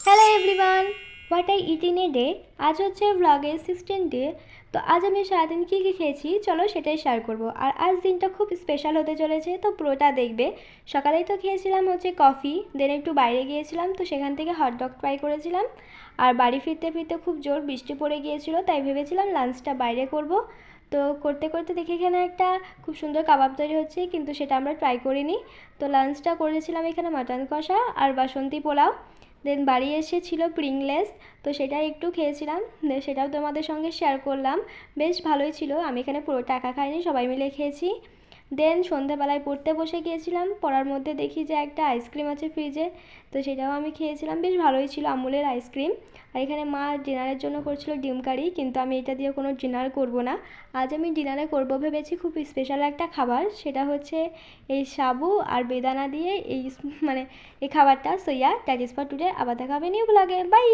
Hello everyone, what I it in a day. আজ হচ্ছে ভ্লগের 16 day. তো আজ আমি সারাদিন কী কী খেয়েছি চলো সেটাই শেয়ার করব। আর আজ দিনটা খুব স্পেশাল হতে চলেছে, তো পুরোটা দেখবে। সকালেই তো খেয়েছিলাম হচ্ছে কফি, দেন একটু বাইরে গিয়েছিলাম, তো সেখান থেকে হটডগ ট্রাই করেছিলাম। আর বাড়ি ফিরতে ফিরতে খুব জোর বৃষ্টি পড়ে গিয়েছিল, তাই ভেবেছিলাম লাঞ্চটা বাইরে করব। তো করতে করতে দেখি এখানে একটা খুব সুন্দর কাবাব তৈরি হচ্ছে, কিন্তু সেটা আমরা ট্রাই করিনি। তো লাঞ্চটা করেছিলাম এখানে মাটন কষা আর বাসন্তী পোলাও। দেন বাড়ি এসে ছিল প্রিংলেস, তো সেটাই একটু খেয়েছিলাম, সেটাও তোমাদের সঙ্গে শেয়ার করলাম। বেশ ভালোই ছিল, আমি এখানে পুরো টাকা খাইনি, সবাই মিলে খেয়েছি। দেন সন্ধ্যাবেলায় পড়তে বসে গিয়েছিলাম, পড়ার মধ্যে দেখি যে একটা আইসক্রিম আছে ফ্রিজে, তো সেটাও আমি খেয়েছিলাম, বেশ ভালোই ছিল আমুলের আইসক্রিম। আর এখানে মা ডিনারের জন্য করছিল ডিম কারি, কিন্তু আমি এটা দিয়ে কোনো ডিনার করব না। আজ আমি ডিনারে করব ভেবেছি খুব স্পেশাল একটা খাবার, সেটা হচ্ছে এই সাবু আর বেদানা দিয়ে এই মানে এই খাবারটা। So yeah, that is for today. আবার দেখা হবে নিউ ব্লগে, বাই।